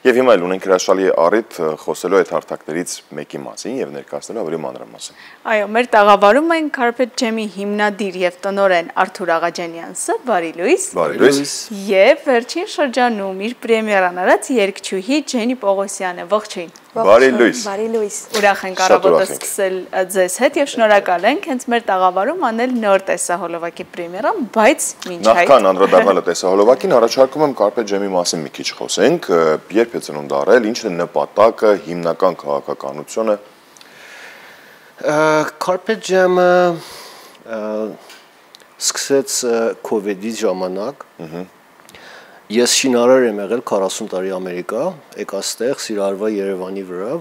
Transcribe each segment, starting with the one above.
Եվ հիմա էլ ունենք հրաշալի առիթ խոսելու այդ հարթակներից մեկի մասին եւ ներկայացնելու ավելի մանրամասն։ Այո, մեր տաղավարում են Carpet Jam-ի հիմնադիր եւ տնօրեն Արթուր Աղաջանյանցը, բարի լույս։ Բարի լույս։ Եվ վերջին շրջանում իր պրեմիերան արած երգչուհի Ջենի Պողոսյանը, ողջույն։ Բարի լույս։ Բարի լույս։ Ուրախ ենք առավոտը սկսել ձեզ հետ եւ շնորհակալ ենք հենց մեր տաղավարում անել նոր տեսահոլովակի պրեմիերան, բայց մինչ այդ Նախքան անդրադառնալը տեսահոլովակին, առաջարկում եմ Carpet Jam-ի մասին մի քիչ խոսենք, երբ է ծնունդ առել, ինչն է նպատակը, հիմնական քաղաքականությունը։ Carpet Jam-ը սկսեց COVID-ի ժամանակ։ Ես շինարար եմ եղել 40 տարի Ամերիկա, եկա ստեղ, սիրարվա Երևանի վրա,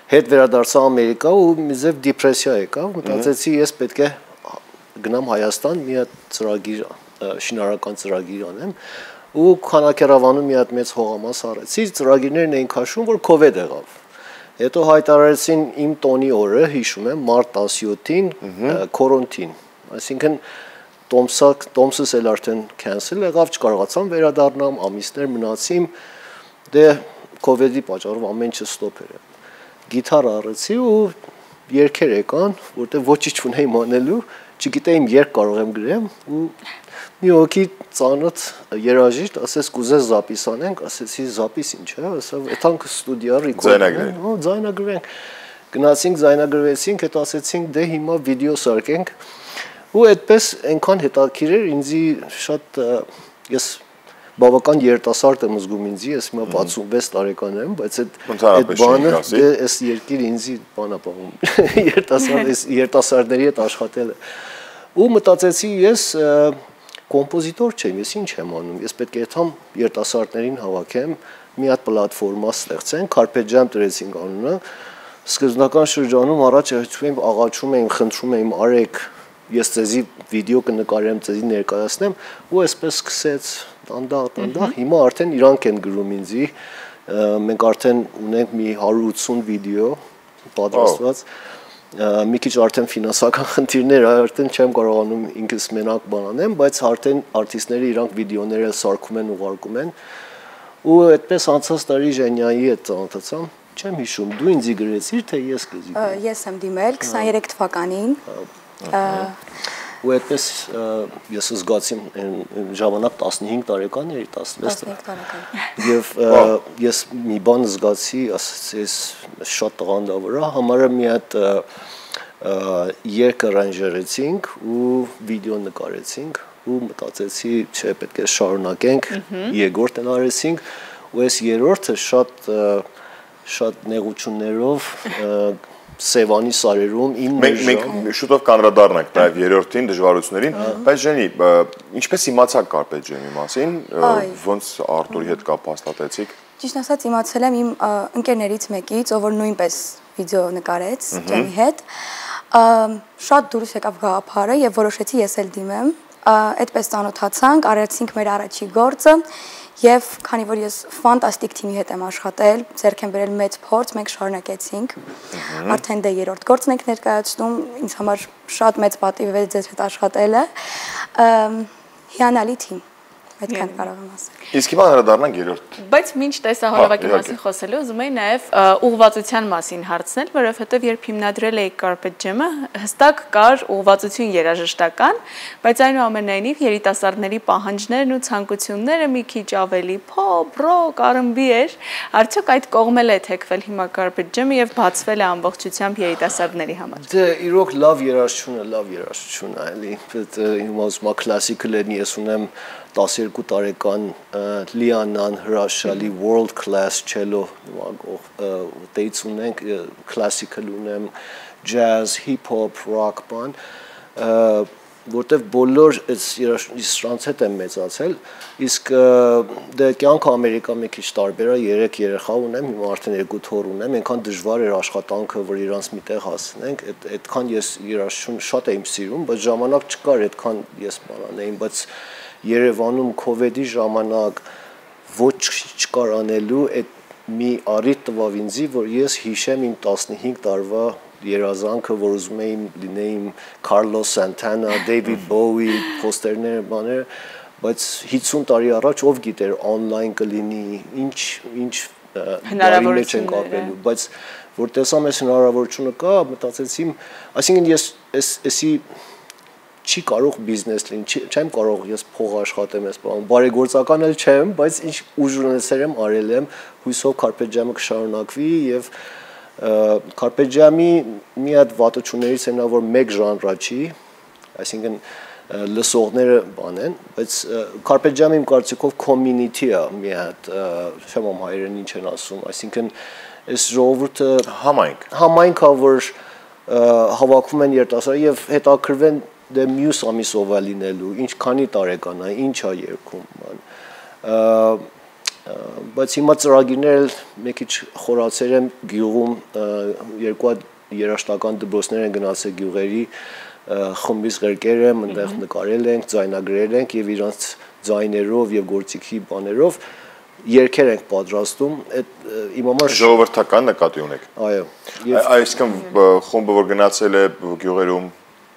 հետ վերադարձա Ամերիկա ու մի ձև դիպրեսիա եկավ, մտածեցի ես պետք է գնամ Հայաստան, մի հատ ծրագիր, շինարարական ծրագիր անեմ ու Քանաքերավանում մի հատ մեծ հողամաս առեցի, ծրագիրներն էին քաշում, որ COVID եղավ։ Հետո հայտարարեցին իմ տոնի օրը, հիշում եմ, մարտ 17-ին, քորոնտին, այսինքն Տոմսս էլ արդեն cancel եղավ, չկարողացամ վերադառնամ, ամիսներ մնացիմ, դե COVID-ի պատճառով ամեն ինչը ստոպ էր։ Գիտար առեցի ու երգեր եկան, որտեղ ոչինչ չունեի անելու, չգիտեի երբ կարող եմ գրեմ ու մի հոգի ծանոթ երաժիշտ ասեց կուզես զապիս անենք, ասեցի զապիս ինչ է, ասա այդանք ստուդիա ռեկորդ, ձայնագրենք, գնացինք ձայնագրվեցինք, հետո ասեցինք դե հիմա վիդեո սարքենք ու այդպես այնքան հետաքրքիր էր ինձի շատ ես բավական երիտասարդ եմ զգում ինձի, ես հիմա 66 տարեկան եմ, բայց այդ բանը դե այս երկիր ինձի բանա պահում։ Երիտասարդների հետ աշխատելը։ Ու մտածեցի ես կոմպոզիտոր չեմ, ես ինչ եմ անում, ես պետք է այդամ երիտասարդներին հավաքեմ, մի հատ պլատֆորմա ստեղծենք, Carpet Jam դրեցինք անունը, սկզբնական շրջանում առաջ աղաչում էին, խնդրում էին արեք ես ձեզի վիդեո կնկարեմ, ձեզի ներկայացնեմ ու այսպես սկսեց տանդաղ, հիմա արդեն իրանք են գրում ինձի, մենք արդեն ունենք մի 180 վիդեո պատրաստված, մի քիչ արդեն ֆինանսական խնդիրներ, արդեն չեմ կարողանում ինքս մենակ բանանեմ, բայց արդեն արտիստները իրանք վիդեոները սարքում են, ուղարկում են ու այդպես անցած տարի Ժենյայի հետ ծանոթացամ, չեմ հիշում, դու ինձի գրեցիր, թե ես քեզի։ Ես եմ դիմել 23 թվականին ու այդպես ես զգացի ժամանակ 15 տարեկան էի, 16 տարեկան եւ ես մի բան զգացի, ասես շատ տղան դա վրա, համարը մի հատ երգ արանժերեցինք ու վիդեո նկարեցինք ու մտածեցի, չէ, պետք է շարունակենք, երկրորդն արեցինք ու այս երրորդը շատ նեղություններով Սևանի սարերում Մենք շուտով կանրադառնանք նաև երրորդին դժվարություններին, բայց Ժենի, ինչպես իմացաք Carpet Jam-ի մասին, ոնց Արտուրի հետ կապ հաստատեցիք։ Ճիշտ ասած իմացել եմ իմ ընկերներից մեկից, ով որ նույնպես վիդեո նկարեց Jam-ի հետ, շատ դուրս եկավ գաղափարը եւ որոշեցի ես էլ դիմեմ, այդպես ծանոթացանք, արեցինք մեր առաջի գործը Եվ քանի որ ես ֆանտաստիկ թիմի հետ եմ աշխատել, ձեռք եմ բերել մեծ փորձ, մենք շարունակեցինք։ Արդեն դե երրորդ գործն ենք ներկայացնում, ինձ համար շատ մեծ պատիվ է ձեզ հետ աշխատելը։ Հիանալի թիմ, այդքան կարող եմ ասել։ Իսկ հիմա հրադառնանք երրորդ։ Բայց մինչ տեսահոլովակի մասին խոսելու, ուզում եի նաև ուղղվածության մասին հարցնել, որովհետև երբ հիմնադրել էի Carpet Jam-ը, հստակ կար ուղղվածություն երաժշտական, բայց այնուամենայնիվ երիտասարդների պահանջներն ու ցանկությունները մի քիչ ավելի pop, rock, R&B էր, արդյոք այդ կողմել է թեքվել հիմա Carpet Jam-ը եւ բացվել է ամբողջությամբ երիտասարդների համար։ Դե իրոք լավ երաժշտություն է, էլի, հիմա ասում կլասիկալ են, ես ունեմ 12 տարեկան Լիանան հրաշալի world class cello տեից ունենք, classical ունեմ, jazz, hip hop, rock բան, որտեվ բոլոր սրանց հետ եմ մեծացել, իսկ դե կյանքը Ամերիկա մի քիչ տարբեր է, 3 երեխա ունեմ, հիմա արդեն 2 թոռ ունեմ, այնքան դժվար էր աշխատանքը, որ իրանց մի տեղ հասնենք, այդքան ես երաժշտություն շատ եմ սիրում, բայց ժամանակ չկար, այդքան ես բանանեին, բայց Երևանում COVID-ի ժամանակ ոչ չկար անելու այդ մի առիթ տվավ ինձի, որ ես հիշեմ իմ 15 տարվա երազանքը, որ ուզում եմ լինեի Carlos Santana, David Bowie, պոստերներ, բաներ, բայց 50 տարի առաջ ով գիտեր on-line կլինի, ինչ մեջ ենք ապրելու, բայց որ տեսամ այս հնարավորությունը կա, մտածեցի, այսինքն ես էսի չի կարող բիզնես լինի, չեմ կարող ես փող աշխատեմ այս բան, բարեգործական էլ չեմ, բայց ինչ ուժ ունեցել եմ, արել եմ, հույսով Carpe Jam-ը կշարունակվի եւ Carpe Jam-ի մի հատ վատություններից է նա որ մեկ ժանրա չի, այսինքն լսողները բան են, բայց Carpe Jam-ի իմ կարծիքով community-ը մի հատ, չեմ ամ հայերեն ինչ են ասում, այսինքն այս ժողովուրդը համայնքա որ հավաքվում են երիտասարդներ եւ հետաքրվեն դե մյուս ամիսով է լինելու, ինչքանի տարեկան է, ինչ է երգում, բայց հիմա ծրագիրներ մի քիչ խորացել եմ գյուղում, երկու երաժշտական դպրոցներ են գնացել գյուղերի, խմբից ղերկեր եմ, այնտեղ նկարել ենք, ձայնագրել ենք եւ իրանց ձայներով եւ գործիքի բաներով երգեր ենք պատրաստում, այդ իմ համար ժողովրդական նկատի ունեք։ Այո։ Այսինքն խումբը որ գնացել է գյուղերում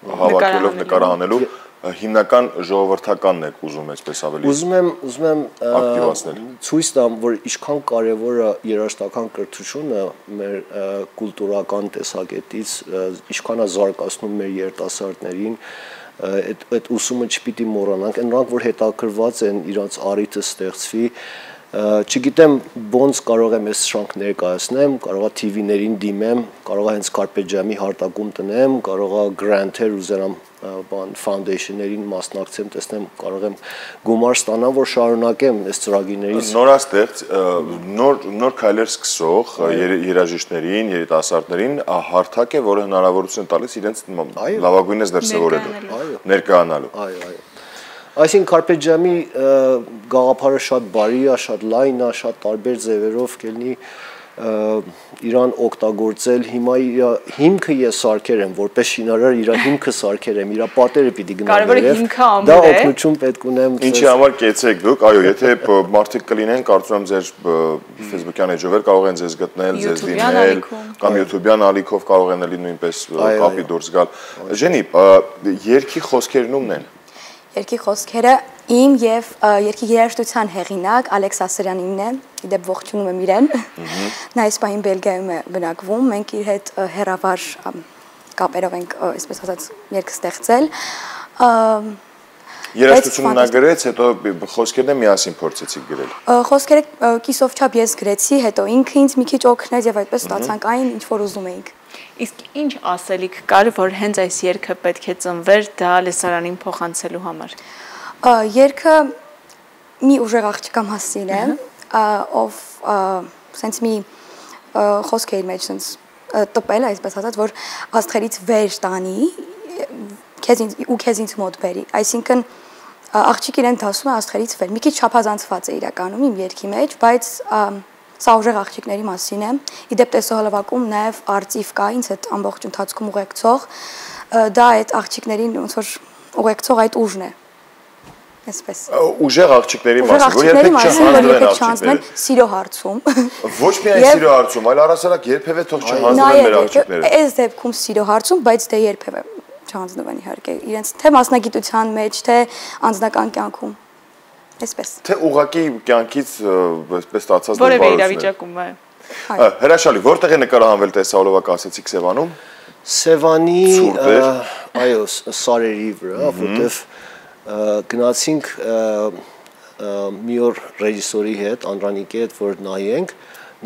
հավաքելով նկարահանելու հիմնական ժողովրդականն եք ուզում այսպես ավելի ուզում եմ ակտիվացնել ցույց տամ որ ինչքան կարևոր է երաժշտական կրթությունը մեր կուլտուրական տեսակետից ինչքան է զարգացնում մեր երիտասարդներին այդ ուսումը չպիտի մոռանանք նրանք որ հետաքրված են իրանց առիթը ստեղծվի չգիտեմ ոնց կարող եմ այս շրանք ներկայացնեմ, կարող է TV-ներին դիմեմ, կարող է հենց Carpe Jam-ի հարտակում տնեմ, կարող է grant-եր ուզենամ բան foundation-ներին մասնակցեմ, տեսնեմ, կարող եմ գումար ստանամ, որ շարունակեմ այս ծրագիրներից։ Նորաստեղծ, նոր քայլեր սկսող երաժիշտներին, երիտասարդներին հարթակ է, որը հնարավորություն տալիս իրենց լավագույնս դրսևորելու, ներկայանալու։ Այո։ Այսինքն Carpe Jam-ի գաղափարը շատ բարի է, շատ լայն է, շատ տարբեր ձևերով կլինի իրան օգտագործել։ Հիմա հիմքը ես սարքեր եմ, որպես շինարար իր հիմքը սարքեր եմ, իր պատերը պիտի գնամ վերև։ Դա օգնություն պետք ունեմ։ Ինչի համար կեցեք դուք, այո, եթե մարդիկ կլինեն, կարծում եմ ձեր Facebook-յան էջով կարող են ձեզ գտնել, ձեզ դիմել, կամ YouTube-յան ալիքով կարող են էլի նույնպես կապի դուրս գալ։ Ժենի, երգի խոսքերն ումն են։ Երգի խոսքերը իմ եւ երգի երաժշտության հեղինակ Ալեքս Ասրյանինն է, իդեպ ողջունում եմ իրեն։ Նա այս պահին Բելգիայում է բնակվում, մենք իր հետ հեռավար կապերով ենք, այսպես ասած, երգ ստեղծել։ Երաժշտությունը նա գրեց, հետո խոսքերն միասին փորձեցիք գրել։ Խոսքերը կիսով չափ ես գրեցի, հետո ինքը ինձ մի քիչ օգնեց եւ այդպես ստացանք այն, ինչ որ ուզում էինք։ Իսկ ինչ ասելիք կար, որ հենց այս երգը պետք է ծնվեր դա լեսարանին փոխանցելու համար։ Երգը մի ուժեղ աղջկա մասին է, ով սենց մի խոսք է իր մեջ սենց տպել, այսպես ասած, որ աստղերից վեր տանի քեզ ինձ մոտ բերի, այսինքն աղջիկ իրեն դասում է աստղերից վեր, մի քիչ չափազանցված է իրականում իմ երգի մեջ, բայց սա ուժեղ աղջիկների մասին է, իդեպ տեսահոլովակում նաև արծիվ կա ինձ այդ ամբողջ ընթացքում ուղեկցող, դա այդ աղջիկներին ոնց որ ուղեկցող այդ ուժն է, այսպես։ Ուժեղ աղջիկների մասին, որ երբեք չհանձնվեն սիրո հարցում։ Ոչ միայն սիրո հարցում, այլ առասարակ երբևէ թող չհանձնվեն մեր աղջիկները։ Այս դեպքում սիրո հարցում, բայց դե երբևէ չհանձնվեն իհարկե իրենց թե մասնագիտության մեջ, թե անձնական կյանքում։ Այսպես։ Թե ուղղակի կյանքից այսպես ստացած որևէ իրավիճակում է։ Հրաշալի, որտեղ է նկարահանվել տեսահոլովակը ասեցիք Սևանում։ Սևանի, այո, Սարերի վրա, որտեղ գնացինք մի օր ռեժիսորի հետ, Անդրանիկի հետ, որ նայենք,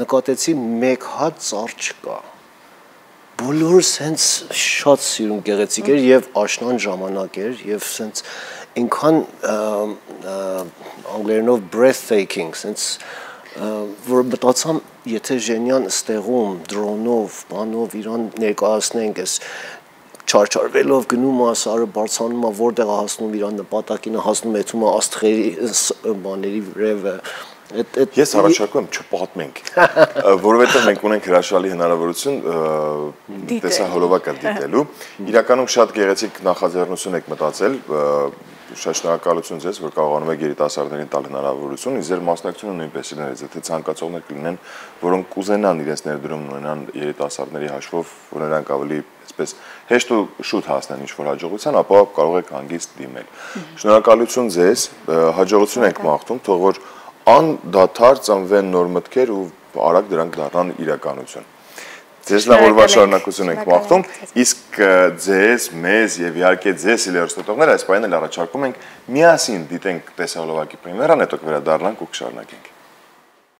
նկատեցի մեկ հատ ծառ չկա։ Բոլորը սենց շատ սիրուն գեղեցիկ էր եւ աշնան ժամանակ էր եւ սենց ինքան անգլերենով breathtaking սենց որ մտածամ եթե Ժենյան ստեղում դրոնով բանով իրան ներկայացնենք այս չարչարվելով գնում է սարը բարձանում է որտեղ է հասնում իրան նպատակին հասնում է ցումը աստղերի բաների վրևը Ես առաջարկում եմ չպատմենք, որովհետև մենք ունենք հրաշալի հնարավորություն տեսահոլովակը դիտելու։ Իրականում շատ գեղեցիկ նախաձեռնություն եք մտածել, շատ շնորհակալություն ձեզ, որ կարողանում եք երիտասարդներին տալ հնարավորություն, իսկ ձեր մասնակցությունը նույնպես իրենց, եթե ցանկացողներ կլինեն, որոնք կուզենան իրենց ներդրումն ունենան երիտասարդների հաշվով, որ նրանք ավելի այսպես հեշտ ու շուտ հասնեն ինչ-որ հաջողության, ապա կարող եք հանգիստ դիմել։ Շնորհակալություն ձեզ, հաջողություն ենք մաղթում, թող որ անդադար ծնվեն նոր մտքեր ու արագ դրանք դառնան իրականություն։ Ձեզ լավ օրվա շարունակություն ենք մաղթում, իսկ ձեզ, մեզ եւ իհարկե ձեզ հերոստատողներ այս պահին էլ առաջարկում ենք միասին դիտենք տեսահոլովակի պրեմիերան, հետո կվերադառնանք ու կշարունակենք։